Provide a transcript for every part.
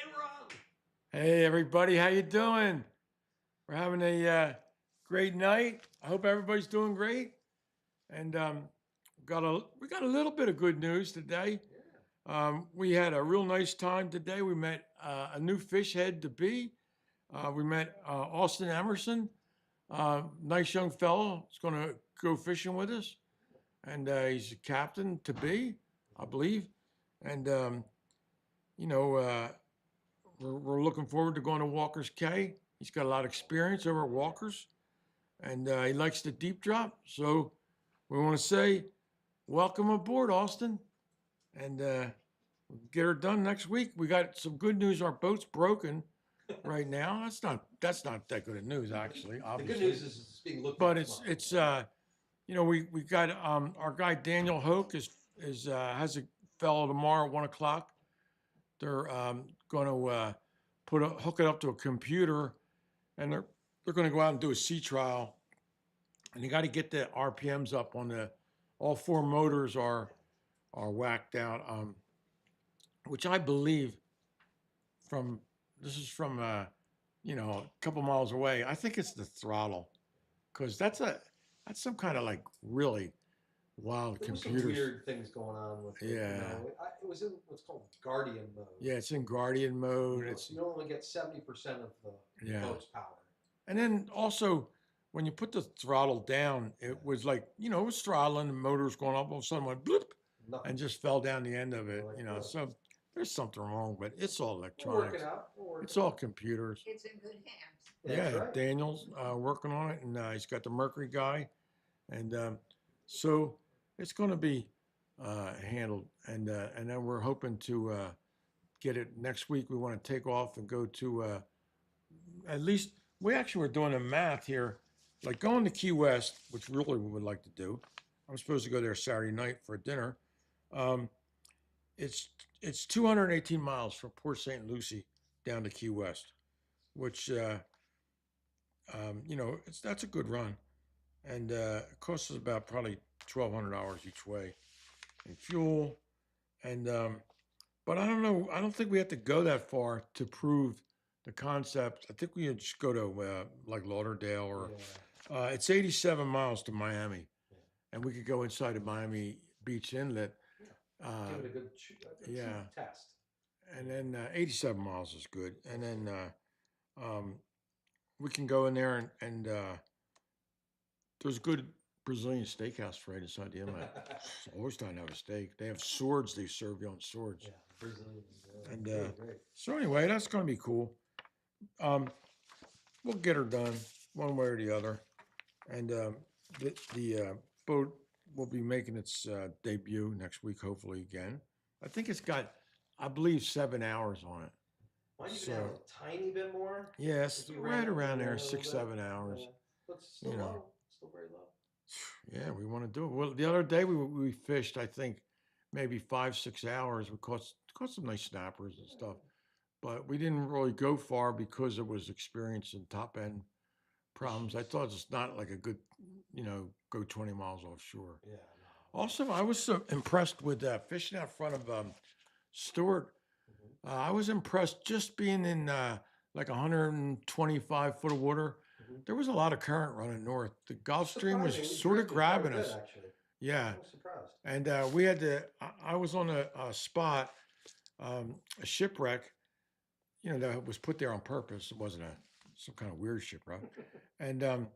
And rum. Hey everybody, how you doing? We're having a great night. I hope everybody's doing great. And we got a little bit of good news today. Yeah. We had a real nice time today. We met a new fish head to be. We met Austin Emerson, nice young fellow. He's going to go fishing with us, and he's a captain to be, I believe. And you know, we're looking forward to going to Walker's Cay. He's got a lot of experience over at Walker's, and he likes the deep drop. So we want to say, welcome aboard, Austin, and get her done next week. We got some good news. Our boat's broken right now. That's not that good of news, actually. The Obviously, good news is it's being looked but at. it's we got our guy Daniel Hoke is has a fellow tomorrow at 1 o'clock. They're going to hook it up to a computer, and they're going to go out and do a sea trial, and you got to get the RPMs up on the all four motors are whacked out, which I believe from this is from a couple miles away. I think it's the throttle because that's some kind of like really wild There was some computers. weird things going on with it. Yeah. It was in what's called Guardian mode. Yeah, it's in Guardian mode. You only get 70% of the Yeah. boat's power. And then also, when you put the throttle down, it was like, it was throttling, the motor was going up, all of a sudden went bloop Nothing. and just fell down the end of it, Like, So there's something wrong, but it's all We'll electronics. work it out. It's all computers. It's in good hands. That's Yeah, right. Daniel's working on it, and he's got the Mercury guy. And so it's going to be handled. And then we're hoping to get it next week. We want to take off and go to at least we actually were doing the math here, like going to Key West, which really we would like to do. I'm supposed to go there Saturday night for dinner. Um, it's 218 miles from Port St. Lucie down to Key West, which that's a good run, and it costs us about probably $1,200 each way in fuel, and but I don't know. I don't think we have to go that far to prove the concept. I think we would just go to like Lauderdale or it's 87 miles to Miami, and we could go inside of Miami Beach Inlet. Give it a good test. And then 87 miles is good, and then we can go in there and there's a good Brazilian steakhouse right inside the inlet. Always trying to have a steak. They have swords. They serve you on swords. Yeah, Brazilian. And great. so anyway, that's going to be cool. We'll get her done one way or the other, and the boat will be making its debut next week, hopefully again. I think it's got, I believe, 7 hours on it. Might even have a tiny bit more. Yes, right around there, 6, bit. 7 hours. But still low. Still very low. Yeah, we want to do it. Well, the other day we fished, I think, maybe 5, 6 hours. We caught some nice snappers and stuff, but we didn't really go far because it was experiencing top end problems. I thought it's not like a good, go 20 miles offshore. Yeah. Also, I was so impressed with fishing out front of Stewart. I was impressed just being in like 125 foot of water. There was a lot of current running north. The Gulf Stream was sort of grabbing us. Actually. Yeah. I was surprised. And we had to, I was on a spot, a shipwreck, that was put there on purpose. It wasn't some kind of weird shipwreck. And,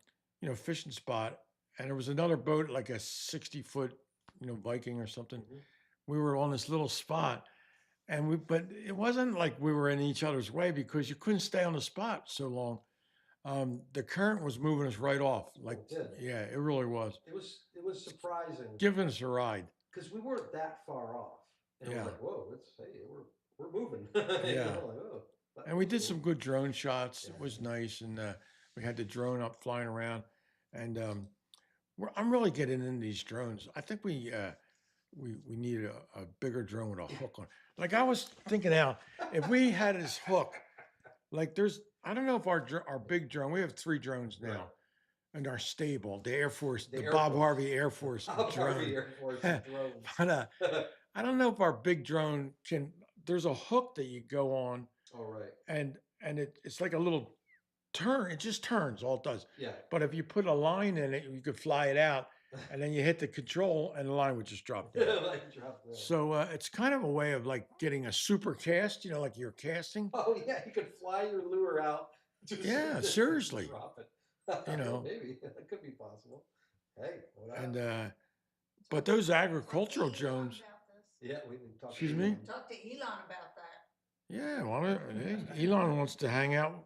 fishing spot. And there was another boat, like a 60-foot, Viking or something. We were on this little spot. But it wasn't like we were in each other's way because you couldn't stay on the spot so long. The current was moving us right off. Like, yeah, it really was. It was surprising. Giving us a ride. Because we weren't that far off. And yeah. I was like, whoa, we're moving. Yeah. Like, oh. And we did some good drone shots. Yeah. It was nice. And we had the drone up flying around. And I'm really getting into these drones. I think we need a bigger drone with a hook on. Like I was thinking out, if we had this hook, like I don't know if our big drone, we have 3 drones now. Right. And our stable, the Air Force, the Bob Harvey Air Force drone. But I don't know if our big drone there's a hook that you go on Oh, right. and it's like a little turn. It just turns. All it does. Yeah. But if you put a line in it, you could fly it out, and then you hit the control, and the line would just drop down. Like drop down. So it's kind of a way of like getting a super cast, like you're casting. Oh yeah, you could fly your lure out. To Yeah, seriously. Drop it. Maybe that could be possible. Hey, and but those agricultural drones. Yeah, we can talk. Excuse me? Talk to Elon about that. Yeah, well, hey, Elon wants to hang out,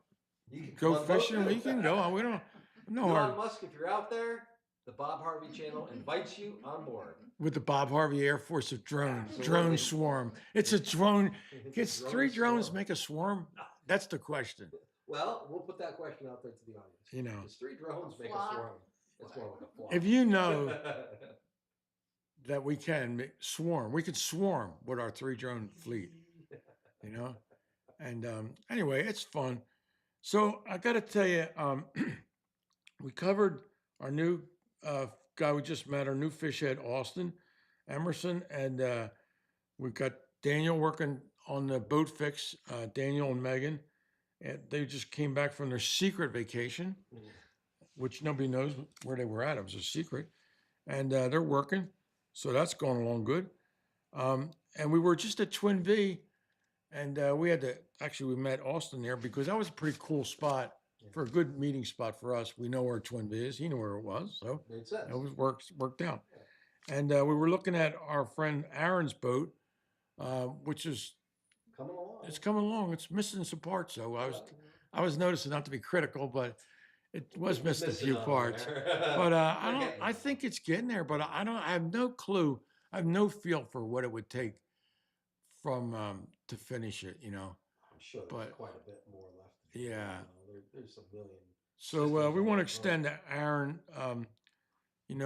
You can go come on fishing. boat. We can go. We don't. No Elon hard Musk, if you're out there, the Bob Harvey channel invites you on board. with the Bob Harvey Air Force of drones. Absolutely. Drone swarm. It's a drone. It's Gets a drone 3 drones swarm. make a swarm? That's the question. Well, we'll put that question out there to the audience. Does 3 drones make a flock. swarm? It's more like a flock. If you know that we can swarm, we could swarm with our 3 drone fleet. And anyway, it's fun. So I got to tell you, we covered our new guy we just met, our new fish head, Austin Emerson, and we've got Daniel working on the boat fix, Daniel and Megan. And they just came back from their secret vacation, which nobody knows where they were at. It was a secret. And they're working. So that's going along good. And we were just at Twin V, and we met Austin there because that was a pretty cool spot for a good meeting spot for us. We know where Twin V is. He knew where it was. So Made sense. it was worked out. And we were looking at our friend Aaron's boat, which is Coming along. it's coming along. It's missing some parts, though. I was noticing, not to be critical, but it was missing a few on parts. there. But We're getting there. I think it's getting there. But I have no clue. I have no feel for what it would take from to finish it. I'm sure there's but- quite a bit more left. to do. Yeah. There's a million. So we want to extend to Aaron. You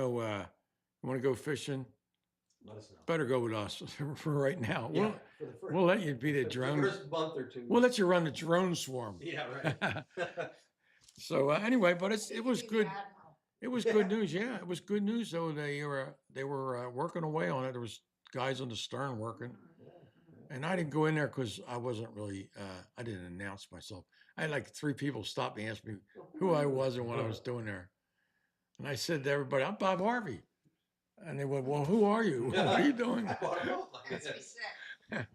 want to go fishing? Let us know. Better go with us for right now. Yeah, for the first, We'll let you be the for drone. first month or two. We'll let you run the drone swarm. Yeah, right. So anyway, but it was Be the good. admiral. It was good news. Yeah, it was good news. So they were working away on it. There was guys on the stern working, and I didn't go in there because I wasn't really. I didn't announce myself. I had like 3 people stop me and ask me who I was and what I was doing there, and I said to everybody, "I'm Bob Harvey," and they went, "Well, who are you? What are you doing?" I bought a boat like That's that. what he said.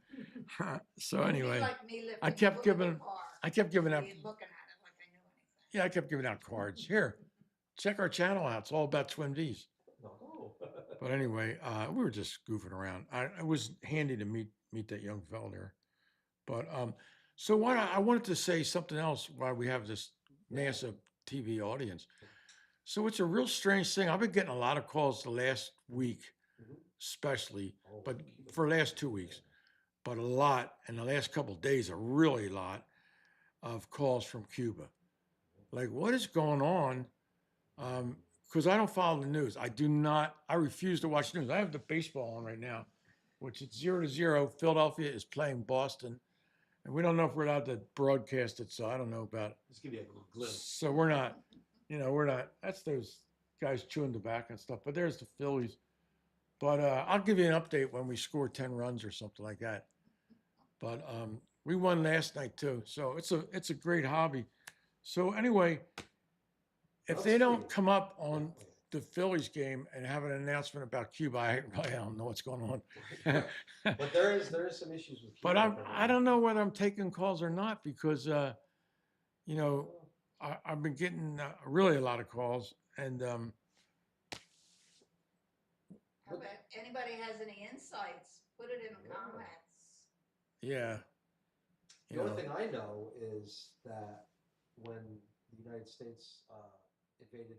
So It'd be anyway, like me lifting I the kept hood of a giving- car. I kept giving out. Be looking at it like I knew anything. Yeah, I kept giving out cards. Here, check our channel out. It's all about Twin V's. No. But anyway, we were just goofing around. It was handy to meet that young fellow there. But so what I wanted to say something else while we have this massive TV audience. So it's a real strange thing. I've been getting a lot of calls the last week, Mhm. especially, Oh, but Cuba. for the last 2 weeks, but a lot in the last couple of days, a really lot of calls from Cuba. Like, what is going on? Because I don't follow the news. I refuse to watch news. I have the baseball on right now, which is 0-0. Philadelphia is playing Boston. And we don't know if we're allowed to broadcast it, so I don't know about it. Just give you a little glimpse. So we're not. That's those guys chewing tobacco and stuff. But there's the Phillies. But I'll give you an update when we score 10 runs or something like that. But we won last night too. So it's a great hobby. So anyway, if they don't come up on the Phillies game and have an announcement about Cuba, I really don't know what's going on. But there is some issues with Cuba. But I don't know whether I'm taking calls or not because, I've been getting really a lot of calls. And How about anybody has any insights? Put it in the Yeah. comments. yeah. The only thing I know is that when the United States invaded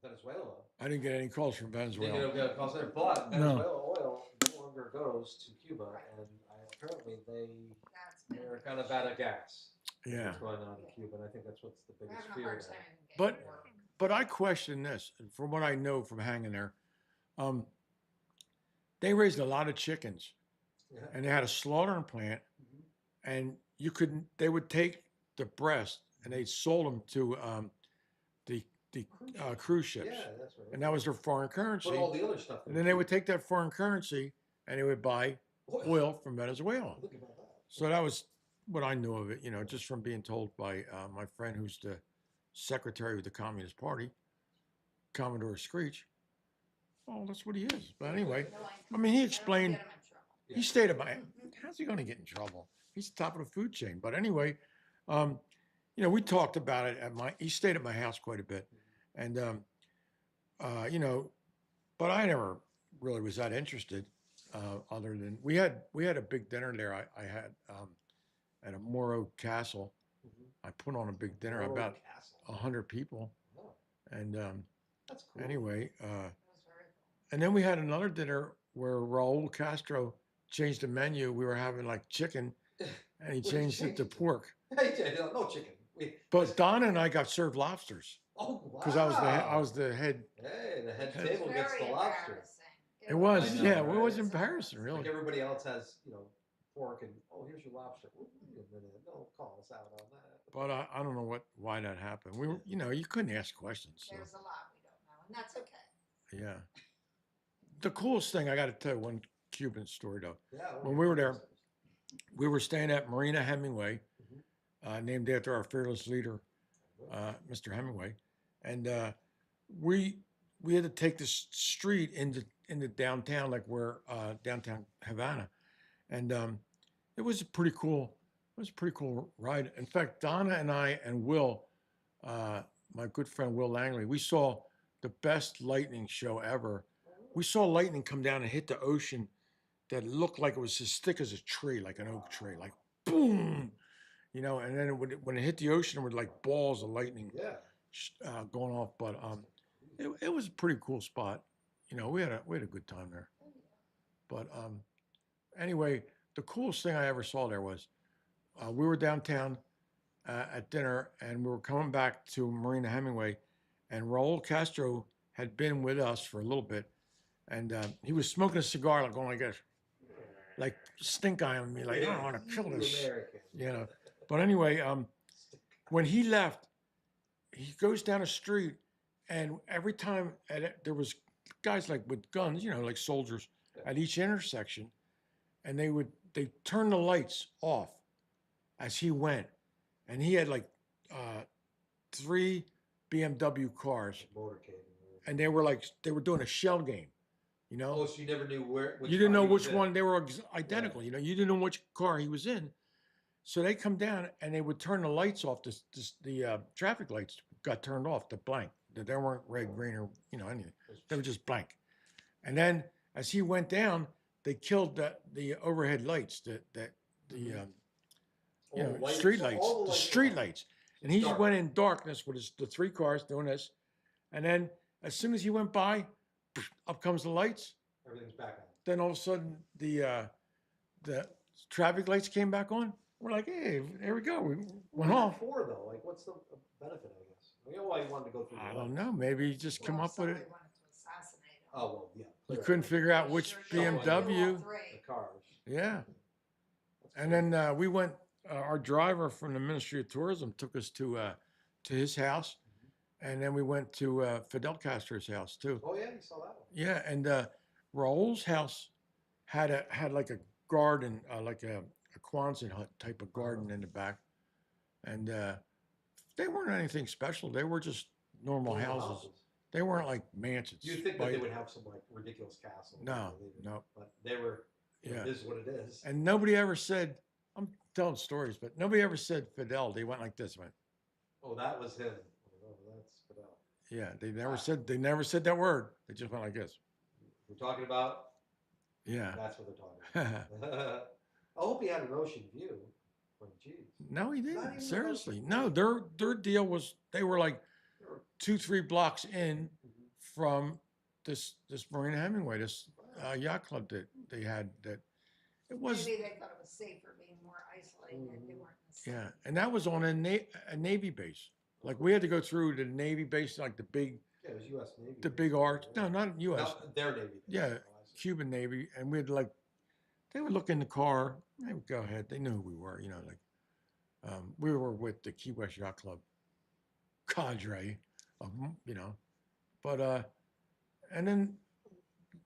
Venezuela, I didn't get any calls from they Venezuela. get a call center, but No. Venezuela oil no longer goes to Cuba, and apparently That's been. they're kind of out of gas. Yeah. What's going on in Cuba, and I think that's what's the We're biggest having a fear hard now. time getting But- work. But I question this, and from what I know from hanging there, they raised a lot of chickens, Yeah. and they had a slaughtering plant, Mhm. and they would take the breast and they sold them to the cruise ships, Yeah, that's right. and that was their foreign currency. But all the other stuff. And then they would take that foreign currency and they would buy oil from Venezuela. Look about that. So that was what I knew of it, just from being told by my friend who's the secretary of the Communist Party, Commodore Screech. Oh, that's what he is. But anyway, I mean, he explained. He stayed at my. How's he going to get in trouble? He's the top of the food chain. But anyway, um, we talked about it at my. He stayed at my house quite a bit, and you know, but I never really was that interested. Other than we had a big dinner there. I had at a Moro Castle. I put on a big dinner, Moro about Castle. 100 people, Oh, and that's cool. anyway, That was very cool. and then we had another dinner where Raul Castro changed the menu. We were having like chicken, and he What did he changed it change to it to? pork. No chicken. But Donna and I got served lobsters Oh, wow. because I was the head. Hey, the head It table gets the Very lobster. embarrassing. It was, I know, yeah, right? it was embarrassing, Like really. everybody else has, pork and, oh, here's your lobster. Wait a minute, don't call us out on that. But I don't know why that happened. We were, you couldn't ask questions. So, There's a lot we don't know, and that's okay. yeah. The coolest thing, I got to tell you one Cuban story though. Yeah. When we were there, we were staying at Marina Hemingway, named after our fearless leader, Mr. Hemingway, and we had to take this street into downtown, like where downtown Havana, and it was a pretty cool. It was a pretty cool ride. In fact, Donna and I and Will, my good friend Will Langley, we saw the best lightning show ever. We saw lightning come down and hit the ocean that looked like it was as thick as a tree, like an oak tree, like boom, and then when it hit the ocean, it was like balls of lightning going off. But it was a pretty cool spot. We had a good time there. But anyway, the coolest thing I ever saw there was we were downtown at dinner, and we were coming back to Marina Hemingway, and Raul Castro had been with us for a little bit, and he was smoking a cigar, like going like this, like stink eye on me, like I don't want to kill this, American. But anyway, when he left, he goes down a street, and every time there was guys like with guns, like soldiers at each intersection, and they turn the lights off as he went, and he had like 3 BMW cars, Motorcade. and they were doing a shell game, Oh, so you never knew which you didn't know car he which was in. one. They were identical. You didn't know which car he was in. So they come down and they would turn the lights off. The traffic lights got turned off to blank. They weren't red, green, or anything. They were just blank. And then as he went down, they killed the overhead lights, the street lights, the street lights. And he just went in darkness with the 3 cars doing this. And then as soon as he went by, up comes the lights. Everything's back on. Then all of a sudden the traffic lights came back on. We're like, hey, there we go. We went off. For though, like, what's the benefit? I guess. Why you wanted to go through? I don't know. Maybe he just come up with it. Somebody wanted to assassinate him. Oh well, yeah. You couldn't figure out which Sure, BMW. all 3. The cars. Yeah. And then we went. Our driver from the Ministry of Tourism took us to his house, and then we went to Fidel Castro's house too. Oh yeah, you saw that one. Yeah, and Raul's house had like a garden, like a Quonset hut type of garden in the back, and they weren't anything special. They were just normal houses. They weren't like mansions. You'd think that they would have some like ridiculous castle. No. But they were. Yeah. It is what it is. And nobody ever said. I'm telling stories, but nobody ever said Fidel. They went like this, went. Oh, that was him. Oh, that's Fidel. Yeah, they never said that word. They just went like this. We're talking about. Yeah. That's what they're talking about. I hope he had an ocean view. Like, geez. No, he Not didn't. even Seriously, an no. Their deal was they were like 2-3 blocks in from this Marina Hemingway, this yacht club that they had. That it was. Maybe they thought it was safer being more isolated. They weren't. Yeah, and that was on a Navy base. Like we had to go through the Navy base, like the big. Yeah, it was U.S. Navy. The big arch. No, not U.S. No, their Navy. Yeah, Cuban Navy, and we'd like. They would look in the car. They would go ahead. They knew who we were. We were with the Key West Yacht Club cadre, But and then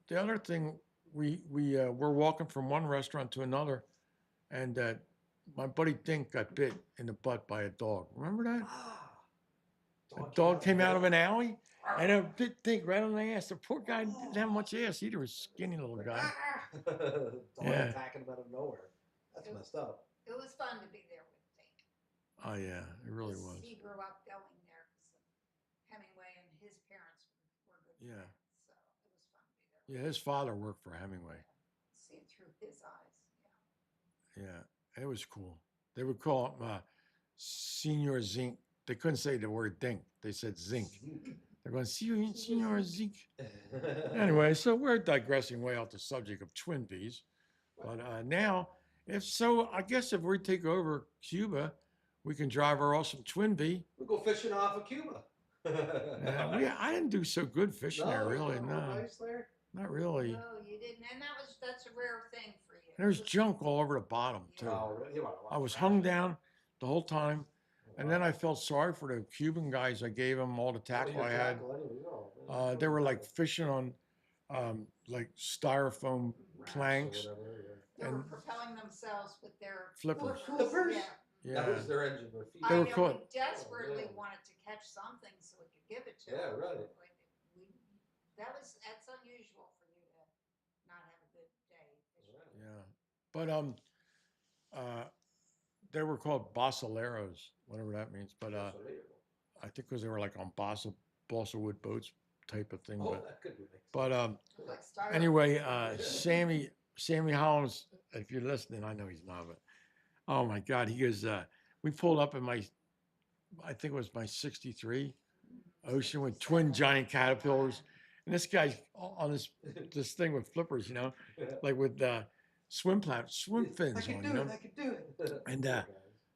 the other thing, we were walking from one restaurant to another, and my buddy Dink got bit in the butt by a dog. Remember that? Ah, A dog came out of an alley and it bit Dink right on the ass. The poor guy didn't have much ass either. He was a skinny little guy. Dog Yeah. attacking him out of nowhere. That's messed up. It was fun to be there with Dink. Oh yeah, it really 'Cause was. He grew up going there because Hemingway and his parents were good Yeah. friends. So it was fun to be there. Yeah, his father worked for Hemingway. See it through his eyes. Yeah, it was cool. They would call him Senior Zink. They couldn't say the word Dink. They said Zinc. They're going, Senior Zink. Anyway, so we're digressing way off the subject of Twin Peas. But now, I guess if we take over Cuba, we can drive our awesome Twin Pea. We go fishing off of Cuba. I didn't do so good fishing there, really. No, No, nice there. not really. No, you didn't. And that's a rare thing for you. There's junk all over the bottom, too. Oh, really? I was hung down the whole time. And then I felt sorry for the Cuban guys. I gave them all the tackle I had. They were like fishing on like styrofoam planks. They were and propelling themselves with their Flippers. Flippers? Yeah. That Yeah, was their engine, their feet. They were I know caught. we desperately Oh, yeah. wanted to catch something so we could give it to Yeah, them. right. But that's unusual for you to not have a good day fishing. Yeah, but they were called basileros, whatever that means. But I think because they were like on balsa wood boats type of thing. Oh, But that could be mixed. but It was like styrofoam. anyway, Sammy Hollins, if you're listening, I know he's not, but oh my God, he goes, we pulled up in I think it was my 63 Ocean with twin giant caterpillars. And this guy's on this thing with flippers, like with swim fins I can on, do it. I can do it. And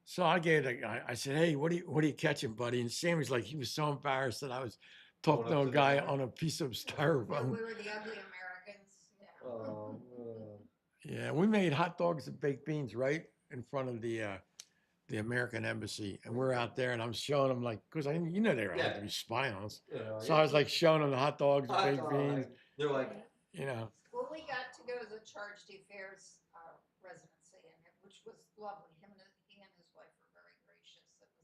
so I gave the guy, I said, hey, what are you catching, buddy? And Sammy's like, he was so embarrassed that I was talking to a guy on a piece of We styrofoam. were the ugly Americans. Yeah. Oh, Yeah, we made hot dogs and baked beans right in front of the American embassy, and we're out there, and I'm showing them like, because they were allowed to be spying on us. So I was like showing them the hot dogs and baked beans, They're like, Well, we got to go to the Charge d'Affaires residency, which was lovely. He and his wife were very gracious. It was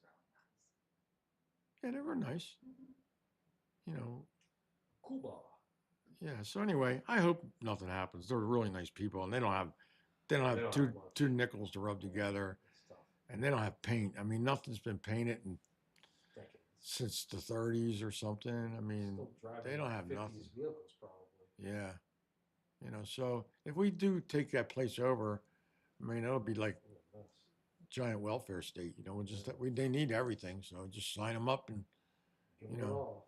really nice. yeah, they were nice, Cuba. Yeah. So anyway, I hope nothing happens. They're really nice people, and they don't have They don't have two much. two nickels to rub together, It's tough. and they don't have paint. I mean, nothing's been painted Decades. since the 30s or something. I mean, Still driving they don't have 50s nothing. vehicles, probably. yeah. So if we do take that place over, I mean, it'll be like What a mess. giant welfare state. They need everything, so just sign them up, and Give You them it know. all.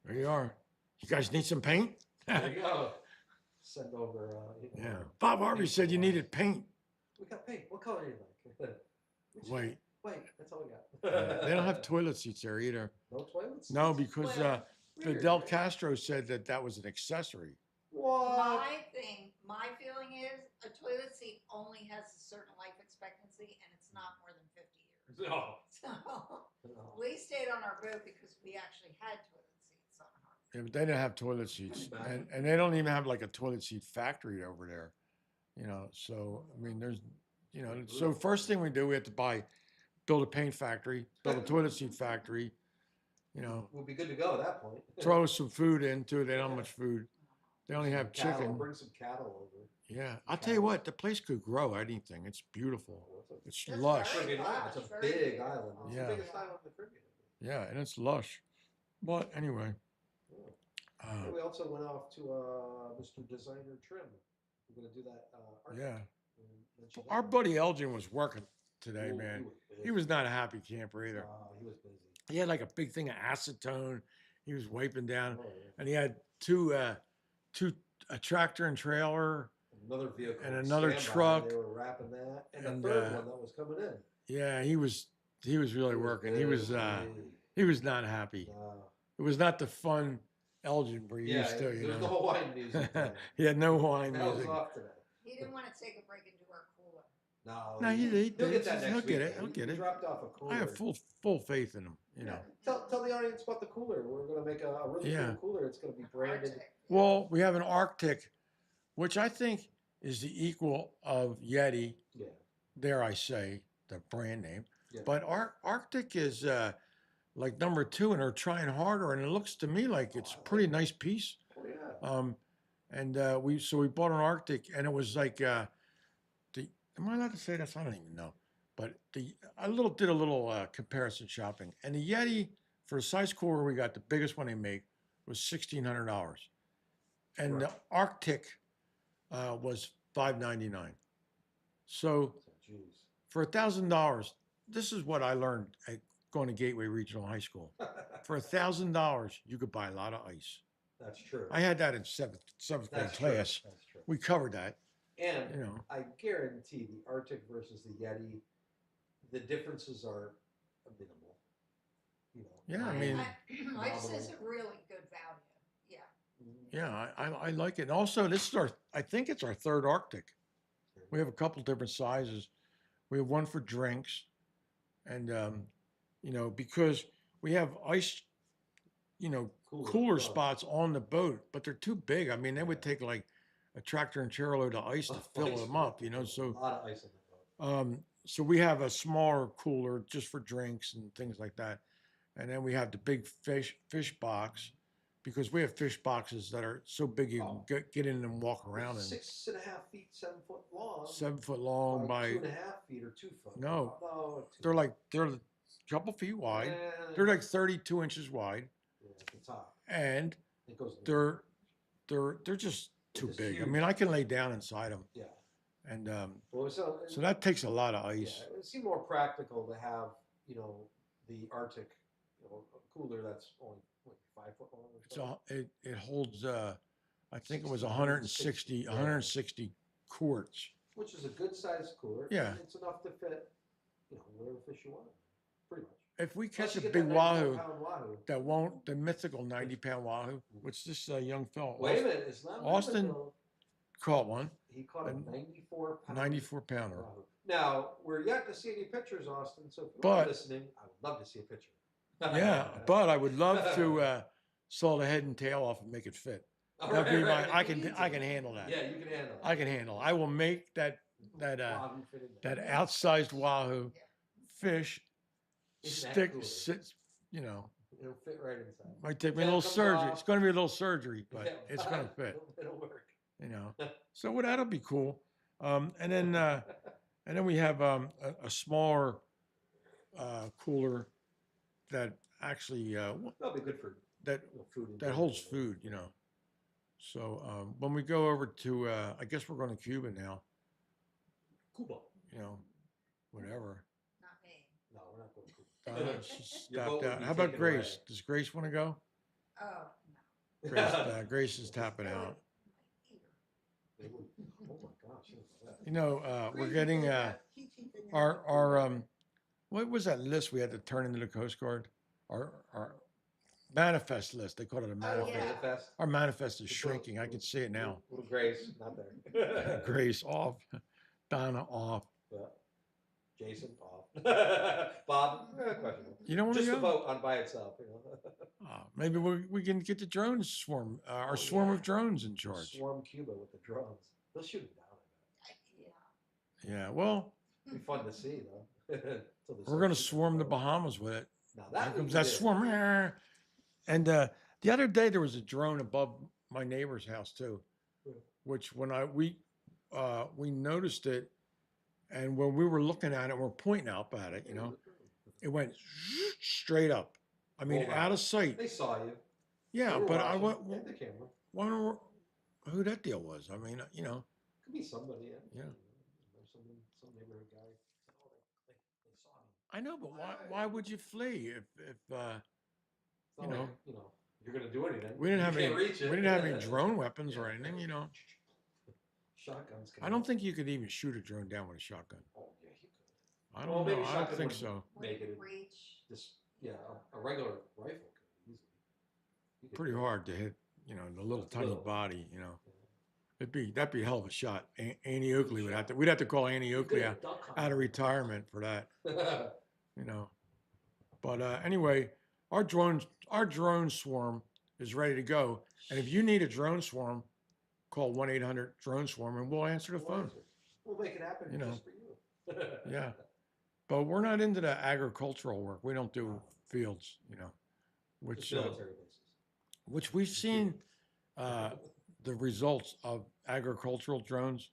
there you are. You guys need some paint? There you go. Send over. Yeah. Bob Harvey said you needed paint. We got paint. What color do you like? Wait, Wait, that's all we got. they don't have toilet seats there either. No toilets? No, because Well, Weird. Fidel Castro said that was an accessory. What? My feeling is a toilet seat only has a certain life expectancy, and it's not more than 50 years. No. So No. we stayed on our boat because we actually had toilet seats on our. Yeah, but they didn't have toilet seats, Imagine. and they don't even have like a toilet seat factory over there. So I mean, there's, so first thing we do, we have to build a paint factory, build a toilet seat factory, We'll be good to go at that point. throw some food into it. They don't have much food. They only have Cattle, chicken. Bring some cattle over. Yeah, I'll tell you what, the place could grow anything. It's beautiful. It's It's lush. very Caribbean island. It's a lush, big very island. It's Yeah. the biggest island in the Caribbean. Yeah, and it's lush. But anyway, And we also went off to Mr. Designer Trim. We're gonna do that. Art yeah. and mention Our that. buddy Elgin was working today, Ooh, man. He busy. was not a happy camper either. He was busy. He had like a big thing of acetone. He was wiping down, Oh, yeah. and he had a tractor and trailer. Another vehicle. And another standby, truck. They were wrapping that, and, And, a third uh, one that was coming in. Yeah, he was really working. He was not happy. It was not the fun Elgin we're Yeah, used to, there was no wine music. playing. He had no wine That was music. off today. He didn't want to take a break and do our cooler. No, No, he he'll get that next he'll week. get it. man. He'll get He it. dropped off a cooler. I have full faith in him. Tell the audience about the cooler. We're gonna make a really Yeah. cool cooler. It's gonna be branded. Arctic. Well, we have an Arctic, which I think is the equal of Yeti. Yeah. dare I say, the brand name. Yeah. But Arctic is like number 2, and they're trying harder, and it looks to me like it's a pretty nice piece. Oh, yeah. And we bought an Arctic, and it was like am I allowed to say this? I don't even know. But did a little comparison shopping, and the Yeti for a size cooler we got, the biggest one they make, was $1,600, and Right. the Arctic was $599. So Jeez. for $1,000, this is what I learned at going to Gateway Regional High School. For $1,000, you could buy a lot of ice. That's true. I had that in seventh grade That's true. class. That's true. We covered that. And You know, I guarantee the Arctic versus the Yeti, the differences are minimal. You know. Yeah, I mean- Ice is a really good value, yeah. yeah, I like it. And also, this is I think it's our 3rd Arctic. We have a couple different sizes. We have one for drinks, and you know, because we have ice, you know, cooler spots on the boat, but they're too big. I mean, they would take like a tractor and trailer load of ice to fill them up, you know. A So, lot of ice in the boat. so we have a smaller cooler just for drinks and things like that, and then we have the big fish box, because we have fish boxes that are so big you can get in and walk around. And 6.5 feet, 7 foot long. 7 foot long by 2.5 feet or 2 foot. No, No, they're a couple feet wide. Yeah. They're like 32 inches wide, Yeah, at the top. and It goes. they're just too It's big. I huge. mean, I can lay down inside them, Yeah. and Well, so that takes a lot of ice. Yeah, it would seem more practical to have, you know, the Arctic, you know, a cooler that's only what, 5 foot long or so. So it holds I think it was 160, 160 quarts. Which is a good sized cooler. Yeah. And it's enough to fit, you know, whatever fish you want. Pretty much. If we catch Unless you a get big that wahoo 94-pound wahoo. that won't, the mythical 90-pound wahoo, which this young fellow Wait a minute, it's not Austin mythical. caught one, He caught a 94-pound 94 pounder. wahoo. Now, we're yet to see any pictures, Austin, so if you're But- listening, I would love to see a picture. Yeah, but I would love to saw the head and tail off and make it fit. All That'd be right, my. right, I if you can need I to. can handle that. Yeah, you can handle it. I can handle. I will make that Wahoo fit in there. outsized wahoo fish In that stick cooler. sits. You know, It'll fit right inside. might take me a Tail little comes surgery. off. It's going to be a little surgery, but Yeah, it's going to fit. It'll work. You know, so that'll be cool. And then we have a smaller cooler that actually That'll be good for that food. and that drink holds and everything. food. You know, so when we go over to, I guess we're going to Cuba now. Cuba. You know, whatever. Not me. No, we're not going to Cuba. She's Your tapped vote would out. be How about taken Grace? away. Does Grace want to go? Oh, no. Grace is tapping out. They would- Oh my gosh. look at that. You know, we're getting our what was that list we had to turn into the Coast Guard? Our manifest list. They call it a Oh, manifest. yeah. Manifest. Our manifest is Little- shrinking. I can see it now. Little Grace, not there. Grace off, Donna off. Yeah. Jason off. Bob, questionable. You don't want Just to the go? vote on by itself, you know. Maybe we can get the drone swarm, our Oh, swarm yeah. of drones in charge. Swarm Cuba with the drones. They'll shoot them down. Yeah. Yeah, well, It'd be fun to see though. Till the we're sun going to shoots swarm the down. Bahamas with it. Now Here that comes that swarm. And the other day there was a drone above my neighbor's house too, Yeah. which when we noticed it, and when we were looking at it, we're pointing up at it. You know, it went straight up. I mean, Oh, wow. out of sight. They saw you. Yeah, They were but I watching. went. They had the camera. Wonder who that deal was. I mean, you know. Could be somebody. Yeah. Some neighborhood guy. Oh, they saw me. I know, but why would you flee if It's You not know. like, you're gonna do anything. we didn't You have can't any reach it. we didn't have any drone weapons or anything? You know, Shotguns. I don't think you could even shoot a drone down with a shotgun. Oh yeah, he could. I Well, don't maybe know. I don't shotgun think would- so. Make it Reach. just a regular rifle could easily. You could Pretty do it. hard to hit. You know, the little tiny Little. body. You know, Yeah. that'd be a hell of a shot. Annie Oakley would have to. We'd have to call Annie You Oakley could out, duck hunt. out of retirement for that. You know, but anyway, our drone swarm is ready to go. And if you need a drone swarm, call 1-800 drone swarm and we'll answer the phone. We'll make it happen You know. just for you. Yeah. But we're not into the agricultural work. We don't do fields, Just which military bases. which we've seen uh, the results of agricultural drones.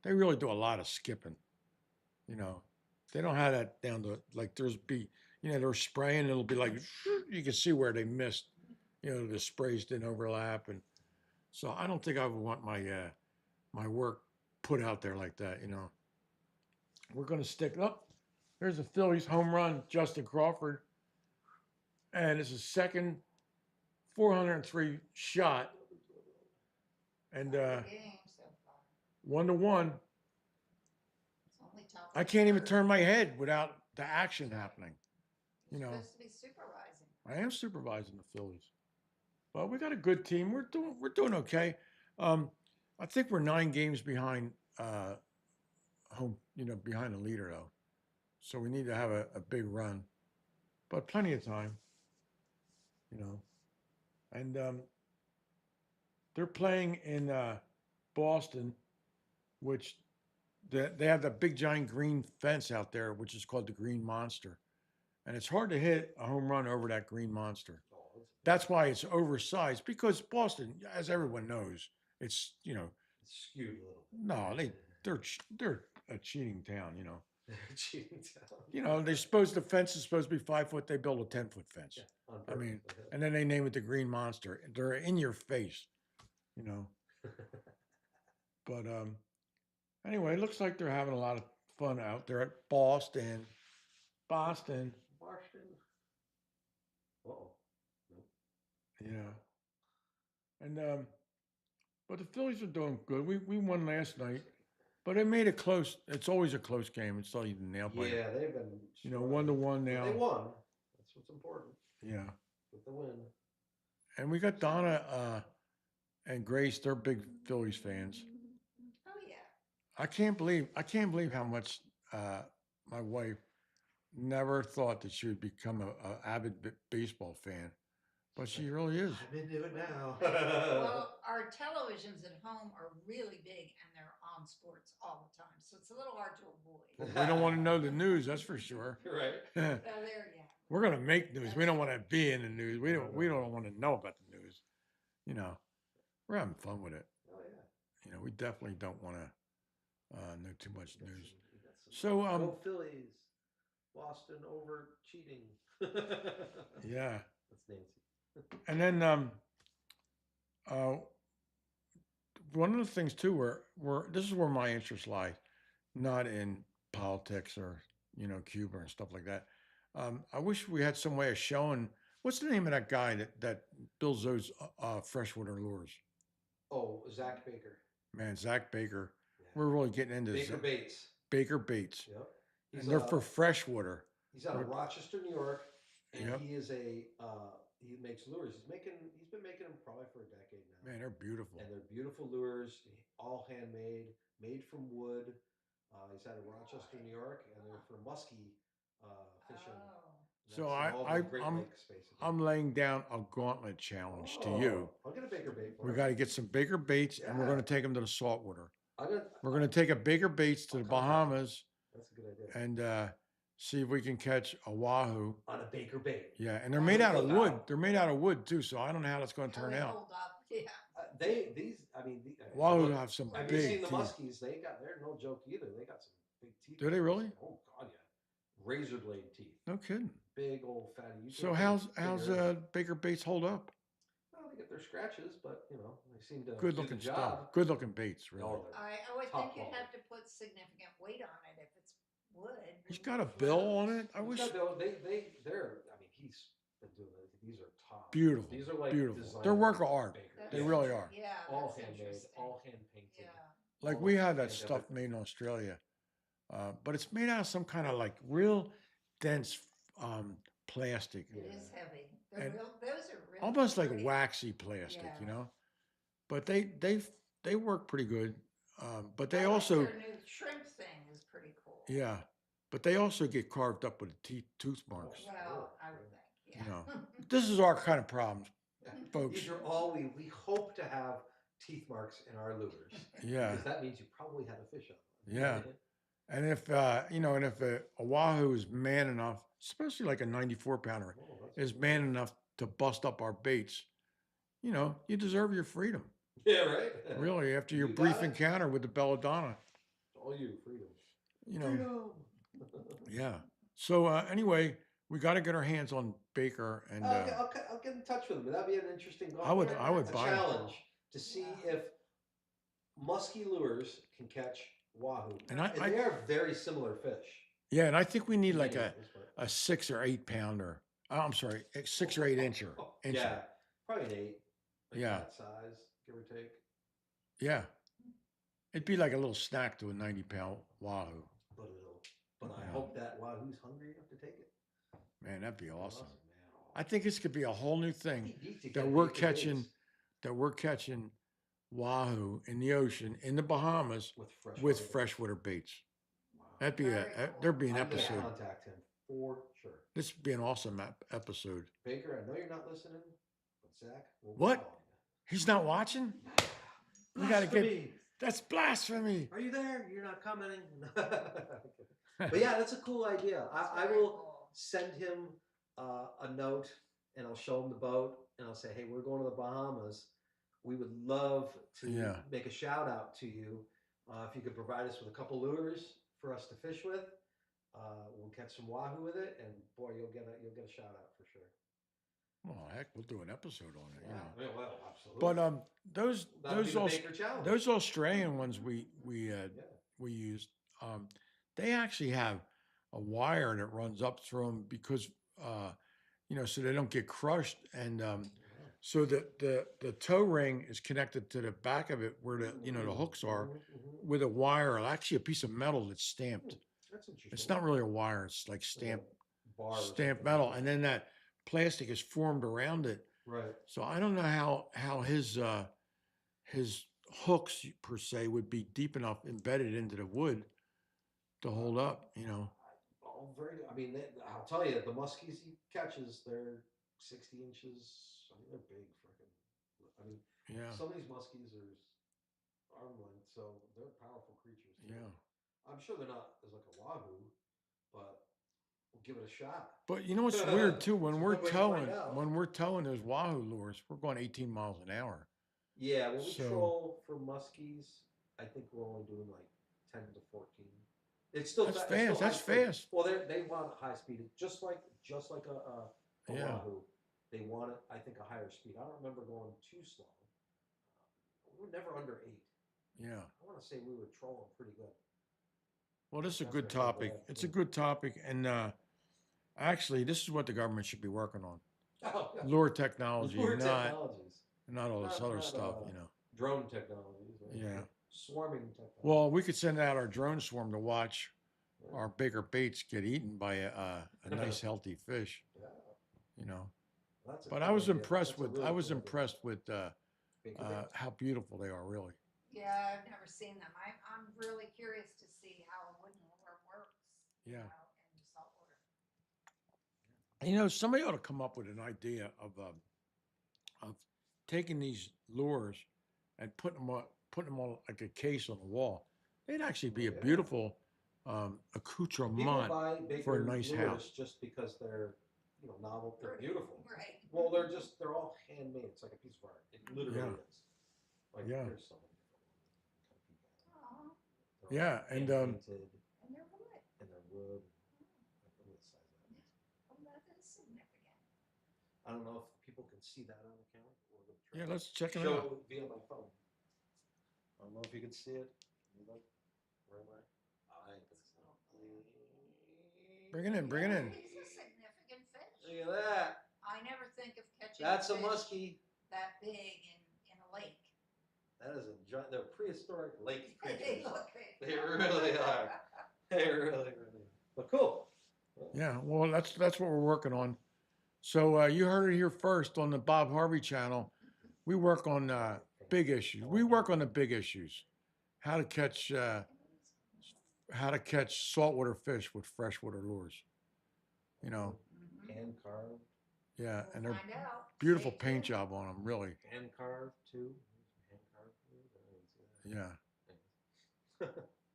They really do a lot of skipping. You know, they don't have that down to like they're spraying. It'll be like you can see where they missed. The sprays didn't overlap, and so I don't think I would want my work put out there like that. We're going to stick up. There's a Phillies home run, Justin Crawford, and it's a second 403 shot, and Game so far. 1-1. It's only top. I can't even turn my head without the action happening. You're supposed to be supervising. I am supervising the Phillies, but we got a good team. We're doing okay. I think we're 9 games behind home, behind the leader though. So we need to have a big run, but plenty of time. And they're playing in Boston, which they have that big giant green fence out there, which is called the Green Monster, and it's hard to hit a home run over that Green Monster. That's why it's oversized, because Boston, as everyone knows, it's It's skewed a little. no, they're a cheating town. Cheating town. The fence is supposed to be 5 foot. They build a 10-foot fence. Yeah, on I mean, purpose. and then they name it the Green Monster. They're in your face. But anyway, it looks like they're having a lot of fun out there at Boston. Washington. Uh-oh. Yeah. And but the Phillies are doing good. We won last night, but it made it close. It's always a close game. It's not even nail biter. Yeah, they've been. 1-1 now. They won. That's what's important. Yeah. With the win. And we got Donna and Grace. They're big Phillies fans. Oh yeah. I can't believe how much my wife never thought that she would become a avid baseball fan, but she really is. I'm into it now. Well, our televisions at home are really big and they're on sports all the time, so it's a little hard to avoid. We don't want to know the news, that's for sure. Right. So there you have. We're gonna make news. We don't want to be in the news. We don't want to know about the news. We're having fun with it. Oh yeah. We definitely don't want to know too much news. So So go Phillies. Boston over cheating. yeah. That's Nancy. And then one of the things too, where this is where my interests lie, not in politics or Cuba and stuff like that. I wish we had some way of showing what's the name of that guy that builds those freshwater lures. Oh, Zach Baker. Man, Zach Baker. Yeah. We're really getting into Baker Bates. Baker Bates. Yep. And they're for freshwater. He's out of Rochester, New York, and Yep. he is he makes lures. He's been making them probably for a decade now. Man, they're beautiful. And they're beautiful lures, all handmade, made from wood. He's out of Rochester, New York, and they're for muskie fishing. Oh. So I'm laying down a gauntlet challenge to you. I'll get a Baker bait. We got to get some Baker Baits, and we're going to take them to the saltwater. We're going to to take a Baker Baits to the Bahamas. That's a good idea. And see if we can catch a wahoo On a Baker bait. Yeah, and they're made out of wood. They're made out of wood too, so I don't know how that's going to turn out. Hold up. Yeah. Wahoo have some Have big you seen the teeth. muskies? They're no joke either. They got some big teeth. Do they really? Oh God, yeah. Razor blade teeth. No kidding. Big old fatty. So how's Baker Baits hold up? Well, they get their scratches, but they seem to Good do looking the stuff. job. Good looking baits, really. Oh, I would Top think you'd quality. have to put significant weight on it if it's wood. He's got a bill on it. I wish. they're. I mean, he's been doing it. These are top. Beautiful. These are like Beautiful. designer They're work of art. Bakers. They really are. Yeah. All that's handmade, interesting. all hand painted. Yeah. Like all we had that hand stuff everything. made in Australia, but it's made out of some kind of like real dense plastic, It is heavy. And Those are really almost like pretty. waxy plastic, Yeah. But they work pretty good. But they I like also, their new shrimp thing is pretty cool. yeah, but they also get carved up with tooth marks. Well, I would think. Yeah. This is our kind of problems, Yeah. folks. These are all we hope to have teeth marks in our lures. Yeah, Because that means you probably had a fish on them. Yeah. And if and if a wahoo is man enough, especially like a 94 pounder, Oh, that's is cool. man enough to bust up our baits, you deserve your freedom. Yeah, right. Really, after your You brief got it. encounter with the belladonna, All you, freedom. you know, Freedom. yeah. So anyway, we got to get our hands on Baker, and I'll get in touch with him. That'd be an interesting I would Yeah, I would that's a buy. challenge to see Yeah. if musky lures can catch wahoo. And And they are very similar fish. yeah, and I think we need in like many a ways, but- a 6 or 8 pounder. Oh, I'm sorry, a 6 or 8 incher. Yeah, probably an 8. Like Yeah. that size, give or take. Yeah. It'd be like a little snack to a 90-pound wahoo. But I Yeah. hope that wahoo's hungry enough to take it. Man, that'd be awesome. Man. I think this could be a whole new thing It'd be neat to that get we're bigger catching baits that we're catching wahoo in the ocean in the Bahamas with with fresh freshwater baits. Wow. That'd be Very cool. there'd be an I'm gonna episode. contact him for sure. This would be an awesome episode. Baker, I know you're not listening, but Zach will be What? calling He's not watching? you. We gotta get- Blasphemy! That's blasphemy. Are you there? You're not commenting. But yeah, that's a cool idea. That's I very will cool. send him a note, and I'll show him the boat, and I'll say, hey, we're going to the Bahamas. We would love to Yeah. make a shout out to you. If you could provide us with a couple lures for us to fish with, we'll catch some wahoo with it, and boy, you'll get a shout out for sure. Well, heck, we'll do an episode on it. Yeah, well, absolutely. But those That'll be the Aus- Baker challenge. those Australian ones we Yeah. used, they actually have a wire that runs up through them because so they don't get crushed, and so the toe ring is connected to the back of it where the hooks are with a wire, actually a piece of metal that's stamped. That's interesting. It's not really a wire; it's like stamped Bar or stamped something. metal, and then that plastic is formed around it. Right. So I don't know how his hooks per se would be deep enough embedded into the wood to hold up. Oh, very good. I mean, I'll tell you, the muskies he catches, they're 60 inches. I mean, they're big, freaking. I mean, Yeah, some of these muskies are arm length, so they're powerful creatures. Too. yeah. I'm sure they're not as like a wahoo, but we'll give it a shot. But you know what's weird too? When There's we're no way to towing, find out. those wahoo lures, we're going 18 miles an hour. Yeah, when we So- troll for muskies, I think we're only doing like 10 to 14. It's still That's it's still fast. That's high speed. fast. Well, they want high speed, just like a Yeah. wahoo. They want it, I think, a higher speed. I don't remember going too slow. We were never under 8. Yeah. I want to say we were trolling pretty good. Well, this is a That's good not so topic. bad, It's a yeah. good topic, and actually, this is what the government should be working on: Oh, yeah. lure technology, Lure not technologies, all this other not, stuff. drone technologies, right? Yeah. Swarming technology. Well, we could send out our drone swarm to watch Yeah. our bigger baits get eaten by a nice healthy fish. Yeah. That's a But cool I was idea. impressed That's a with really cool idea. with Big idea. how beautiful they are. Really. Yeah, I've never seen them. I'm really curious to see how a wooden lure works. Yeah. In saltwater. Somebody ought to come up with an idea of taking these lures and putting them on like a case on the wall. They'd actually be a Yeah. beautiful People accoutrement. buy bigger for a nice lures house. just because they're novel, they're beautiful. Right. Well, they're all handmade. It's like a piece of art. It literally Yeah. is. Like Yeah. there's some. Aw, They're all Yeah, and, hand-painted, and they're wood. and they're wood. I don't know what size that is. Oh, that is significant. I don't know if people can see that on the camera. We're gonna try Yeah, to let's check it show out. it via my phone. I don't know if you can see it. Can you look? Where am I? I think so. Bring it in. Bring it in. He's a significant fish. Look at that. I never think of catching That's a fish muskie. that big in a lake. That is a giant. They're prehistoric lake They creatures. look great. They really are. They really are. But cool. Yeah, well, that's what we're working on. So you heard it here first on the Bob Harvey channel. We work on big issues. We work on the big issues. How to catch saltwater fish with freshwater lures. Mhm. Hand carved. Yeah, We'll and they're find out. beautiful Stay paint tuned. job on them, really. Hand carved too. Hand carved. Yeah, Yeah.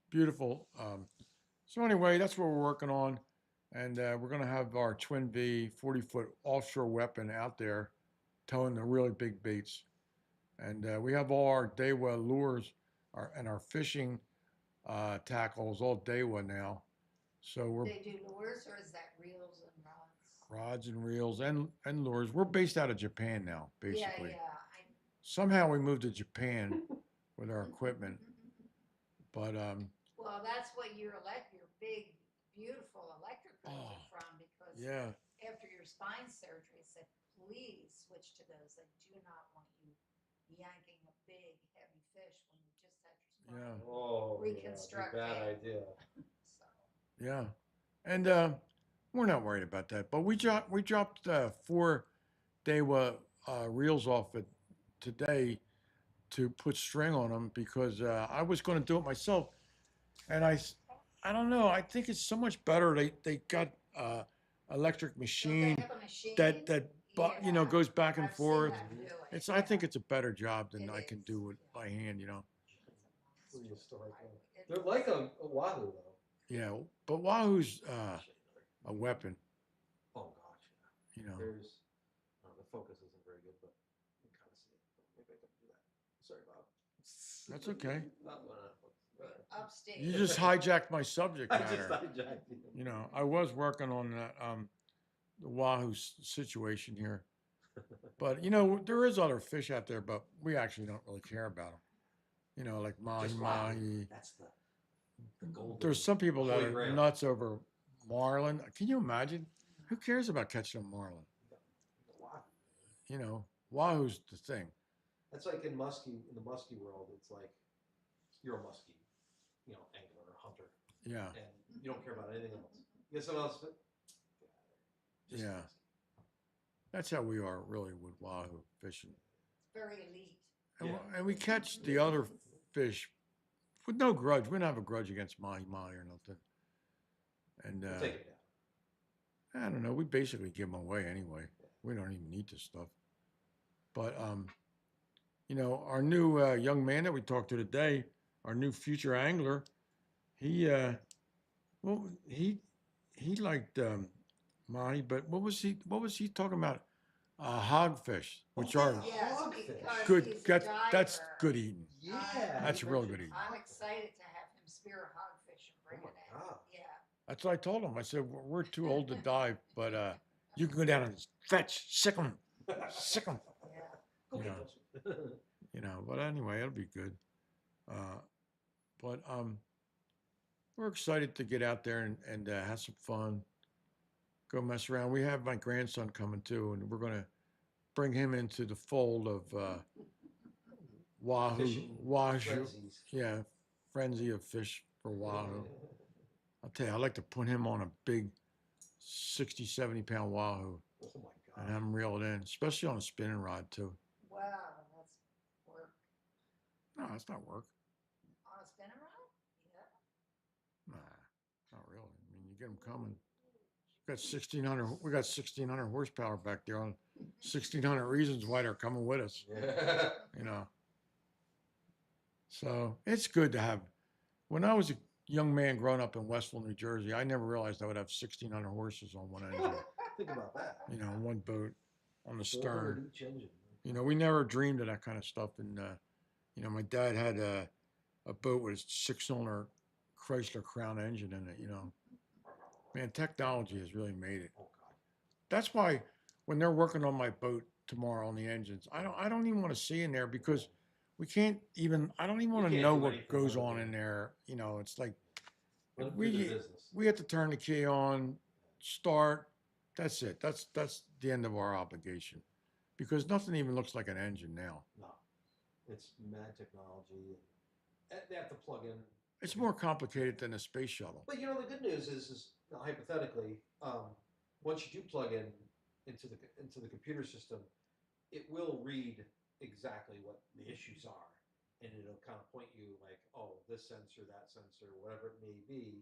beautiful. So anyway, that's what we're working on, and we're gonna have our Twin V 40-foot offshore weapon out there, towing the really big baits, and we have all our Daiwa lures, and our fishing tackles all Daiwa now. So we're They do lures, or is that reels and rods? rods and reels and lures. We're based out of Japan now, Yeah, basically. yeah. Somehow we moved to Japan with our equipment, but Well, that's what your big, beautiful electric grills Oh, are from, because yeah, after your spine surgery, I said, please switch to those. I do not want you yanking a big, heavy fish when you just had your yeah, spine Oh, yeah, reconstructed. bad idea. So, yeah, and we're not worried about that. But we dropped 4 Daiwa reels off it today to put string on them because I was going to do it myself, and I don't know. I think it's so much better. They got electric don't machine they have a machine? that goes back and I've seen forth. them do it. I think it's a better job than It I can is, do it yeah. by hand. It's a monster. Prehistoric. It They're is. like a Wahoo though. Yeah, but Wahoo's a weapon. Oh gosh, yeah. You know. There's the focus isn't very good, but you can kind of see it. Maybe I can do that. Sorry, Bob. That's okay. Upstate. You just hijacked my subject I just matter. hijacked you. You know, I was working on that the Wahoo situation here, but there is other fish out there, but we actually don't really care about them. Like mahi Just Wahoo. mahi. That's the golden. There's some people that Holy are grail. nuts over marlin. Can you imagine? Who cares about catching a marlin? Wahoo. Wahoo's the thing. That's like in the muskie world. It's like you're a muskie, angler or hunter, Yeah, and you don't care about anything else. You get something else, but just yeah. muskie. That's how we are really with Wahoo fishing. Very elite. And we catch the other fish with no grudge. We don't have a grudge against mahi mahi or nothing. And We'll take it down. I don't know. We basically give them away anyway. We don't even eat this stuff. But our new young man that we talked to today, our new future angler, he liked mahi, but what was he talking about? Hogfish, which are Yes, Hogfish. because good. he's a That's diver. good eating. Yeah, That's you real mentioned- good eating. I'm excited to have him spear a hogfish and bring Oh it my in. God. Yeah. That's what I told him. I said we're too old to dive, but you can go down and fetch, sick 'em. Yeah. Go You get know. those. But anyway, it'll be good. But we're excited to get out there and have some fun, go mess around. We have my grandson coming too, and we're gonna bring him into the fold of Wahoo, Fishing frenzies. yeah, frenzy of fish for Wahoo. I'll tell you, I like to put him on a big 60, 70-pound Wahoo Oh my and god. have him reel it in, especially on a spinning rod too. Wow, that's work. No, that's not work. On a spinner rod? Yeah. Nah, not really. I mean, you get them coming. We got 1,600 horsepower back there on 1,600 reasons why they're coming with us. Yeah. So it's good to have. When I was a young man growing up in Westville, New Jersey, I never realized I would have 1,600 horses on one engine. Think about that. One boat on the 400 stern. each engine. We never dreamed of that kind of stuff. And my dad had a boat with a 6-cylinder Chrysler Crown engine in it. Man, technology has really made it. Oh god. That's why when they're working on my boat tomorrow on the engines, I don't even want to see in there because we can't even. I don't even want to can't know do what anything goes with on it. in there. It's like Let them do we their business. we have to turn the key on, start. That's it. That's the end of our obligation, because nothing even looks like an engine now. No. It's mad technology. And they have to plug in. It's more complicated than a space shuttle. But the good news is hypothetically, once you do plug in into the computer system, it will read exactly what the issues are, and it'll kind of point you like, oh, this sensor, that sensor, whatever it may be.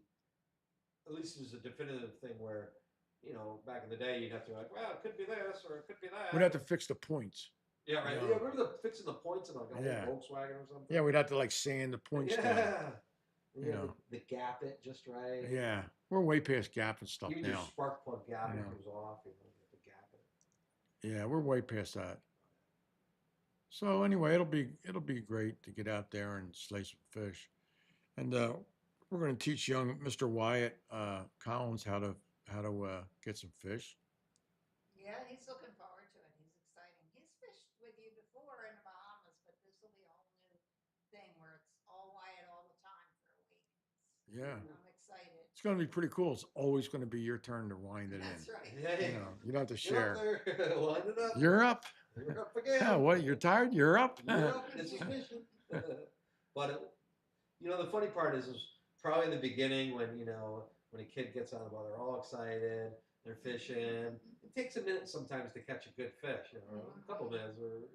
At least there's a definitive thing where, back in the day, you'd have to be like, well, it could be this or it could be that. We'd have to fix the points. Yeah, right. No. Yeah, remember fixing the points in like a Yeah. Volkswagen or something? Yeah, we'd have to like sand the points down. Yeah. And You you have know. the gap it just right. Yeah, we're way past gap and stuff Even your now. spark plug gap You it know. goes off. You have to gap it. Yeah, we're way past that. So anyway, it'll be great to get out there and slay some fish. And we're going to teach young Mr. Wyatt Collins how to get some fish. Yeah, he's looking forward to it. He's exciting. He's fished with you before in the Bahamas, but this will be a whole new thing where it's all Wyatt all the time for a week. Yeah. I'm excited. It's going to be pretty cool. It's always going to be your turn to wind it That's in. right. Hey, You don't have to get up share. there, line it up. You're up. You're up again. Yeah, what? You're tired? You're up. You're up. It's a mission. But the funny part is probably in the beginning when when a kid gets on the boat, they're all excited, they're fishing. It takes a minute sometimes to catch a good fish. A couple minutes, or it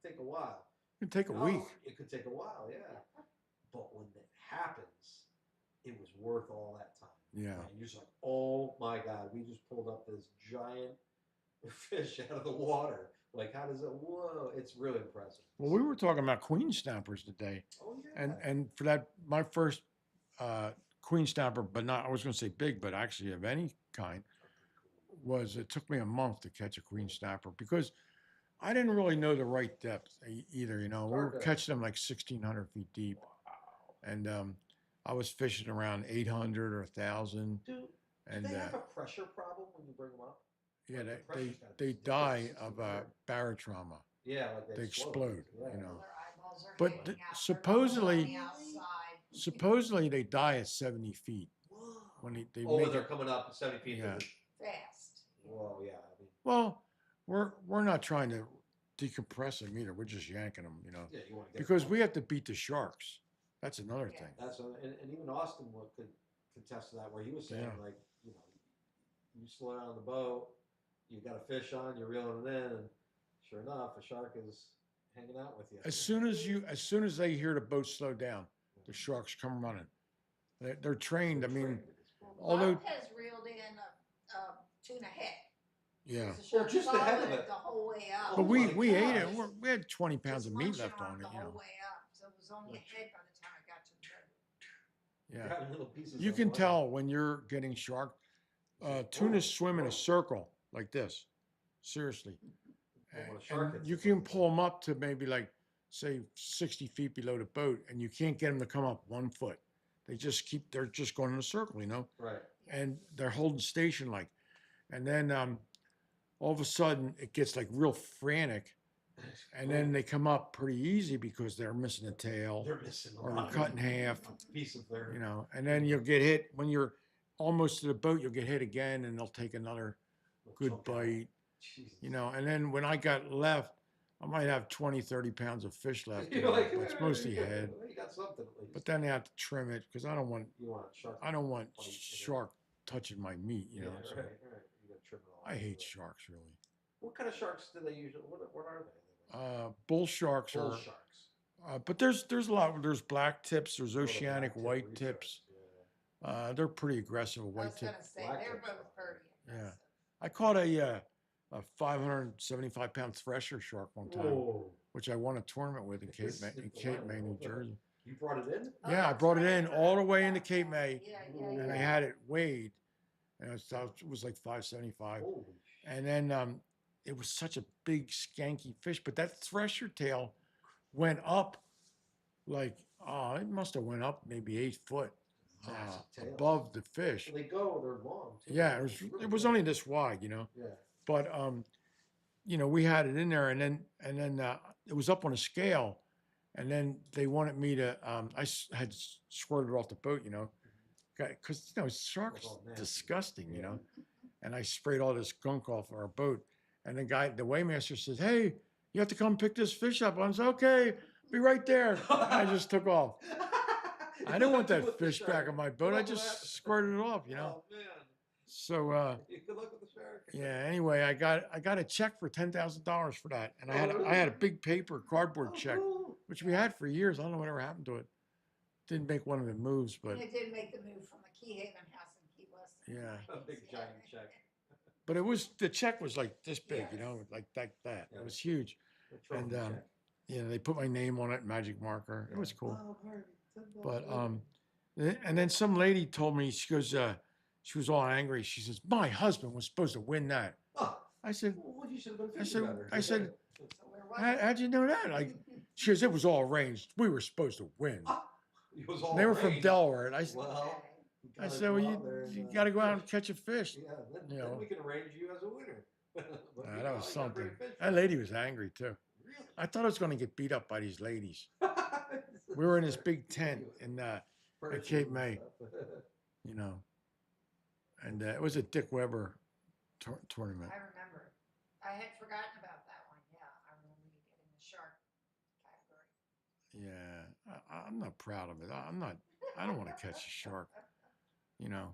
could take a while. It'd take a week. It could take a while, yeah. But when it happens, it was worth all that time. Yeah. And you're just like, oh my God, we just pulled up this giant fish out of the water. Like, how does it? Whoa! It's really impressive. Well, we were talking about queen snappers today, Oh yeah. and for that, my first queen snapper, but not I was going to say big, but actually of any kind, was it took me a month to catch a queen snapper because I didn't really know the right depth either. We were catching them like 1,600 feet deep, and I was fishing around 800 or 1,000. Do And they have a pressure problem when you bring them up? yeah, The pressure's gotta they be die different. of barotrauma. Yeah, like They explode, Yeah. Their eyeballs are But hanging th- out. supposedly- They're on the outside. Supposedly they die at 70 feet Whoa. when they Oh, make when they're it. coming up 70 feet. Yeah. Fast. Whoa, yeah. I mean, Well, we're not trying to decompress them either. We're just yanking them, yeah, you want to get because them we have to beat the sharks. That's another Yeah. thing. and even Austin could contest to that, where he was saying Yeah. like, you slow down the boat, you got a fish on, you're reeling it in, and sure enough, a shark is hanging out with you. As soon as they hear the boat slow down, the sharks come running. They're trained. I mean, although Lopez reeled in a tuna head. yeah. The shark just the head followed of it. the whole way up. But Oh we my ate it. gosh. We had 20 pounds Just of meat munching left on it. the whole way up. So it was only a head by the time I got to the boat. Yeah. Got little pieces You of can lemon. tell when you're getting shark. Tunas swim in a circle like this. Seriously. Well, when a And shark hits you the can boat, pull them up to maybe like, say, 60 feet below the boat, and you can't get them to come up 1 foot. They're just going in a circle, Right. and they're holding station like. And then all of a sudden it gets like real frantic, and then they come up pretty easy because they're missing a tail They're missing a or lot. cut in half, Piece of their. and then you'll get hit when you're almost to the boat, you'll get hit again, and they'll take another good chunk out. bite, Jesus. and then when I got left, I might have 20, 30 pounds of fish left, You're like, but it's mostly head. You got something at least. But then I have to trim it because I don't want you want a shark. shark touching my meat, Yeah, so right. You gotta trim it all. I hate sharks really. What kind of sharks do they usually? What are they? Bull sharks Bull are, sharks. but there's a lot. There's black tips. There's Oh, the oceanic black tip white reef tips. sharks, yeah. They're pretty aggressive. I was White tip. gonna say Black they're tips both are- pretty Yeah. aggressive. I caught a 575-pound thresher shark one time, Whoa. which I won a tournament with in Cape May, New Jersey. You brought it in? Oh, Yeah, I that's brought it right, in I all the forgot way into about Cape that. May, Yeah, and I had it weighed, and it was like 575. Holy And then it was such a big, skanky fish, but that thresher tail went up like, it must have went up maybe 8 foot massive tail. above the fish. They're long too. Yeah, It's really it was good. only this wide, Yeah. but we had it in there, and then it was up on a scale, and then they wanted me to. Had squirted off the boat, because sharks all nasty. disgusting, Yeah. and I sprayed all this gunk off our boat, and the weighmaster says, "Hey, you have to come pick this fish up." I said, "Okay, be right there." And I just took off. I didn't want that fish back on my boat. I just squirted it off, Oh man. So Good luck with the shark. yeah. Anyway, I got a check for $10,000 for that, and I had a big paper cardboard Oh, check, cool. which we had for years. I don't know whatever happened to it. Didn't make one of the moves, but And it did make the move from the Key Haven house in Key West. Yeah. A big giant check. the check was like this big, Yes. like that. Yeah. It was huge, A trophy and check. they put my name on it, magic marker. It was cool. Bob Harvey, $10. But And then some lady told me, she goes, she was all angry. She says, my husband was supposed to win that. Oh, I said, well, you should have been I fishing said, better. I said, So where was it? how'd you know that? Like, she goes, it was all arranged. We were supposed to win. Ah, it was all They were from arranged. Delaware. And Well, Okay. you I gotta said, go well, out there you and, got to go out and fish. catch a fish. Yeah, You then know. we can arrange you as a winner. But Nah, you that know, was you gotta bring something. a fish That for lady was angry too. Really? I thought I was going to get beat up by these ladies. We were in this big tent in at Cape May, you know, and it was a Dick Weber tournament. I remember. I had forgotten about that one. Yeah, I remember you getting the shark category. Yeah, I'm not proud of it. I'm not. I don't want to catch a shark, you know.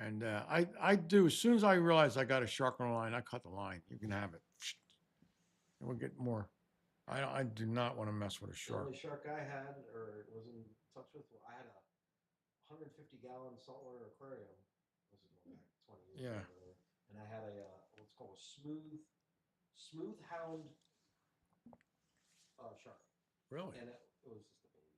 And I do. As soon as I realize I got a shark on the line, I cut the line. You can have it. And we'll get more. I do not want to mess with a The shark. only shark I had or was in touch with, well, I had a 150-gallon saltwater aquarium. This is going back 20 years Yeah. ago. And I had a what's called a smooth hound shark. Really? And it was just a baby.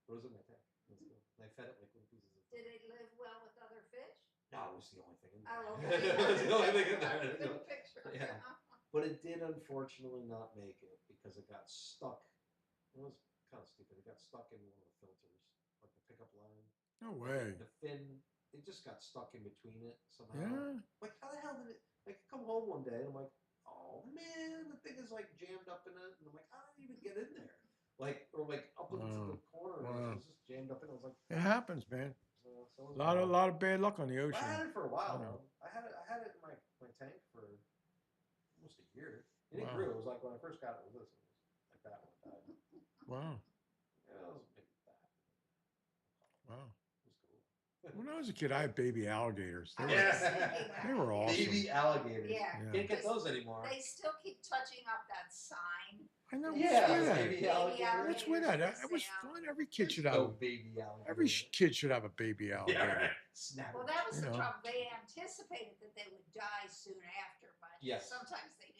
It was in my tank. It was good. And I fed it like little pieces of. Did it live well with other fish? No, it was the only thing in there. Oh, okay. It was the only thing in there. Good picture. Yeah. But it did unfortunately not make it because it got stuck. It was kind of stupid. It got stuck in one of the filters, like the pickup line. No way. The fin, it just got stuck in between it somehow. Yeah. Like, how the hell did it? Like, I come home one day and I'm like, oh man, the thing is like jammed up in it, and I'm like, how did it even get in there? Like, or like up into the corner, and it was just jammed up in. I was like, It happens, man. so A lot of bad luck on the I ocean. had it for a while. You know. Though. I had it in my tank for almost a year. And it Wow. grew. It was like when I first got it, it was like that when it died. Wow. Yeah, it was maybe that. Wow. It was cool. When I was a kid, I had baby alligators. I They was were, just thinking that. they were awesome. Baby alligators. Yeah. Yeah. Can't get those anymore. They still keep touching up that sign. I know. Yeah, What's with that? baby alligators. What's with that? alligators, It was they fun. Every kid should have. No baby alligator. Every kid should have a baby alligator. Yeah, right. Snap Well, it. that was You the know. trouble. They anticipated that they would die soon after, but Yes. sometimes they didn't.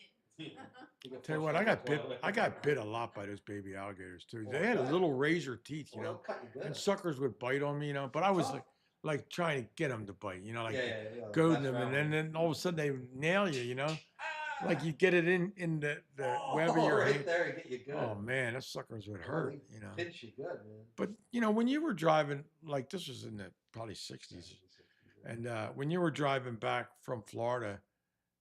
You get Tell you what, frustrated. I got bit a lot by those baby alligators too. Oh, They had I bet. little razor teeth, you Well, know, they'll cut you good. and suckers would bite on me, you know. But I was Tough. like trying to get them to bite, you know, like yeah, goading mess them, and around then all of a sudden they nail you, you know, Ah! like you get it in the web of your right hand. there, and get you good. Oh man, those suckers would Oh, hurt, they you know. pinch you good, man. But you know, when you were driving, like this was in the probably 60s, and when you were driving back from Florida,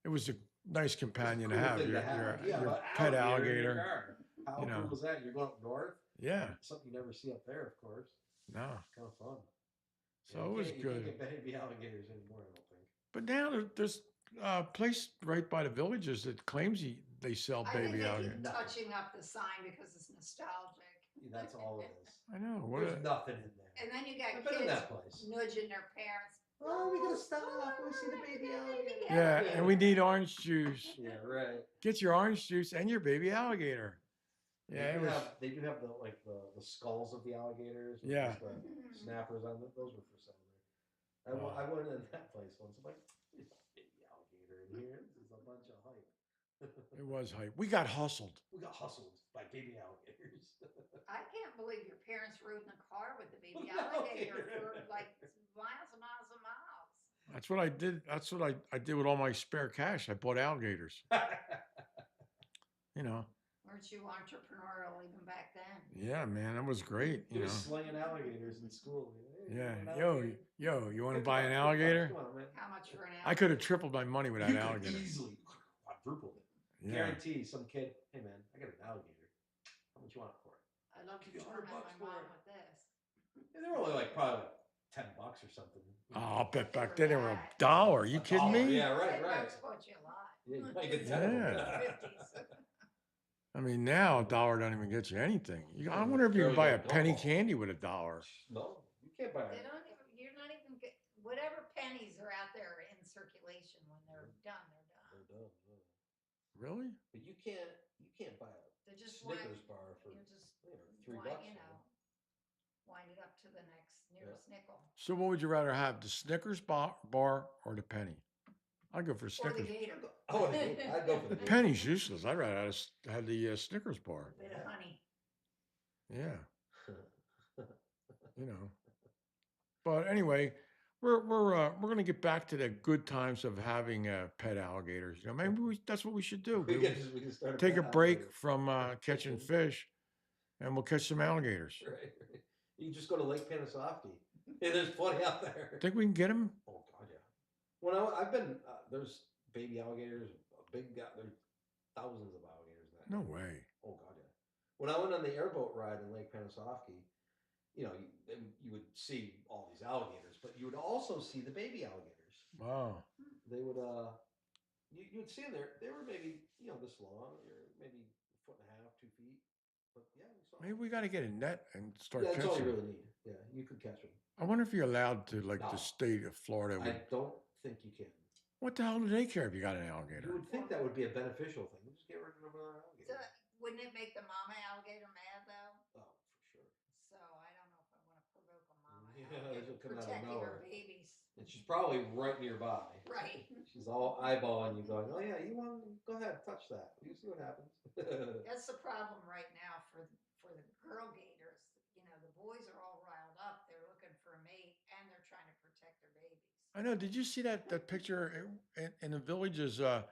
it was a nice companion to Cool have. thing Your, to have. your, Yeah, your but pet in your alligator. car. How you know. cool was that? You're going up north. Yeah, Something you never see up there, of course. no. Kind of fun. So Yeah, it you was can't- You good. can't get baby alligators anymore, I don't think. But now there's a place right by the villages that claims they sell I think baby they alligators. keep touching up the sign because it's nostalgic. Yeah, that's all it is. I know. What There's nothing in there. And then you got I've been in kids that place. nudging their parents. Oh, we gotta stop. We see the baby alligator. yeah, and we need orange juice. Yeah, right. Get your orange juice and your baby alligator. Yeah, it was. They do have the skulls of the alligators. with Yeah. just the snappers on them. Those were for sale there. Oh. I went in that place once. I'm like, there's a baby alligator in here. This is a bunch of hype. It was hype. We got hustled. We got hustled by baby alligators. I can't believe your parents rode in the car with the baby No, alligator yeah. for like miles and miles and miles. That's what I did. That's what I did with all my spare cash. I bought alligators. You know. Weren't you entrepreneurial even back then? Yeah, man, that was great. He You was know. slinging alligators in school. Hey, Yeah. an Yo, alligator? you want to Good buy luck, an good luck. alligator? Come on, man. How much for an I could have tripled my money with that You could alligator. easily quadrupled it. Yeah. Guarantee some kid, hey man, I got an alligator. How much you want for it? I'd love to Give you torment $100 my for mom it. with this. And they were only like probably like $10 or something. Oh, I'll bet back then they were $1. You kidding $1, me? Yeah, right, $10 right. bought you a lot. Yeah, you might get Yeah. 50s. I mean, now $1 don't even get you anything. I wonder if you can buy a penny candy with $1. No, you can't buy They it. don't even, you're not even get, whatever pennies are out there are in circulation when they're done, they're done. They're done, yeah. Really? But you can't buy a They're just Snickers bar for you just $3. you know, wind it up to the nearest nickel. So what would you rather have, the Snickers bar or the penny? I'd go for Or the Snickers. gator. Oh, I'd go for the The penny's useless. I'd rather have the Snickers bar. Bit of honey. Yeah, you know. But anyway, we're gonna get back to the good times of having pet alligators. You know, maybe that's what we should do. We can start Take a pet break alligator from catching fishing. fish, and we'll catch some alligators. Right. You just go to Lake Panasoffkee, and there's plenty out there. Think we can get them? Oh God, yeah. When I've been there's baby alligators, big guy. There's thousands of alligators in that. No area. way. Oh God, yeah. When I went on the airboat ride in Lake Panasoffkee, you would see all these alligators, but you would also see the baby alligators. Wow. They would you would see them there. They were maybe this long, or maybe a foot and a half, 2 feet. But yeah, we saw. Maybe we got to get a net and start Yeah, that's all you catching. really need. Yeah, you could catch them. I wonder if you're allowed to, like No. the state of Florida. I don't think you can. What the hell do they care if you got an You alligator? would think that would be a beneficial thing. Just get rid of another So, alligator. wouldn't it make the mama alligator mad though? Oh, for sure. So I don't know if I want to provoke a mama Yeah, alligator she'll come out of protecting her nowhere. babies. And she's probably right nearby. Right. She's all eyeballing you, going, "Oh yeah, you want? Go ahead, touch that. You see what happens." That's the problem right now for the girl gators. You know, the boys are all riled up. They're looking for a mate and they're trying to protect their babies. I know. Did you see that picture in the villages on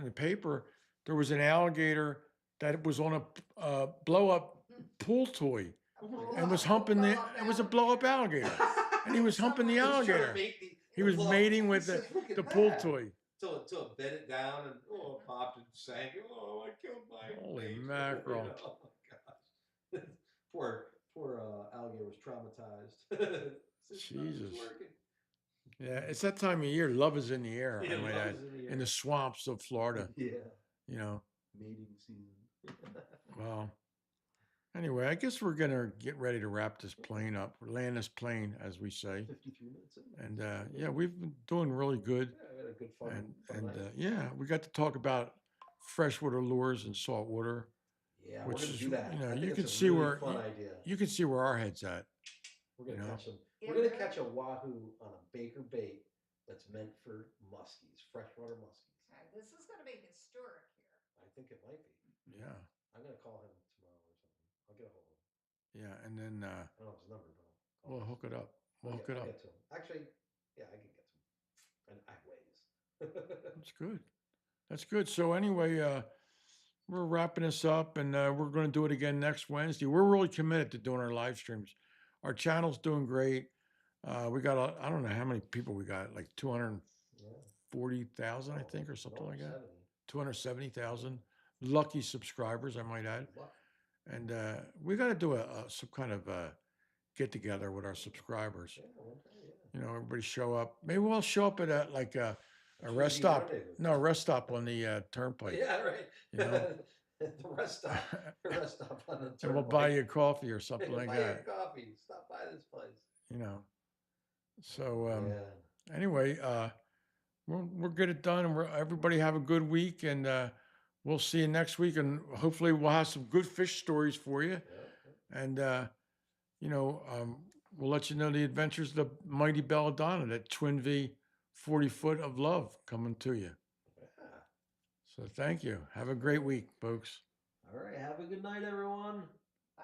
the paper? There was an alligator that was on a blow up pool toy and was humping the. It was a blow up alligator, and he was humping the alligator. He was mating with the pool toy. Till it bent it down and it popped and sank. Oh, I killed my Holy mate. mackerel. Oh my gosh. poor alligator was traumatized. Jesus. Yeah, it's that time of year. Love is in the air. Yeah, I might love add, is in the in the air. swamps of Florida. Yeah, You know. mating season. Well. Anyway, I guess we're gonna get ready to wrap this plane up, land this plane, as we say. 53 minutes in. And yeah, we've been doing really good. Yeah, we had a good fun. And night. yeah, we got to talk about freshwater lures and saltwater. Yeah, which we're gonna is, do that. you know, I think you it's can a see really where fun idea. you can see where our head's at. We're gonna catch them. Yeah, We're gonna really? catch a wahoo on a baker bait that's meant for muskies, freshwater muskies. Okay, this is going to be historic here. I think it might be. Yeah, I'm gonna call him tomorrow or something. I'll get a hold of him. yeah, and then I don't know his number, but we'll hook it up. We'll hook it I'll up. get to him. Actually, yeah, I can get to him. And I have ways. That's good. That's good. So anyway, we're wrapping this up, and we're going to do it again next Wednesday. We're really committed to doing our live streams. Our channel's doing great. We got I don't know how many people we got, like 240,000, I think, or something like that. 270,000 lucky subscribers, I might add. And we got to do some kind of get together with our subscribers. Yeah, one time, yeah. You know, everybody show up. Maybe we'll show up at a rest stop. No, a rest stop on the turnpike. Yeah, right. You know? The rest stop. The rest stop on the turnpike. And we'll buy you a coffee or something like buy that. you a coffee. Stop by this place. You know. So Yeah. anyway, we'll get it done, and everybody have a good week, and we'll see you next week, and hopefully we'll have some good fish stories for you. Yeah. And you know, we'll let you know the adventures of the mighty Belladonna, that twin V 40 foot of love coming to you. Yeah. So thank you. Have a great week, folks. All right. Have a good night, everyone. Bye.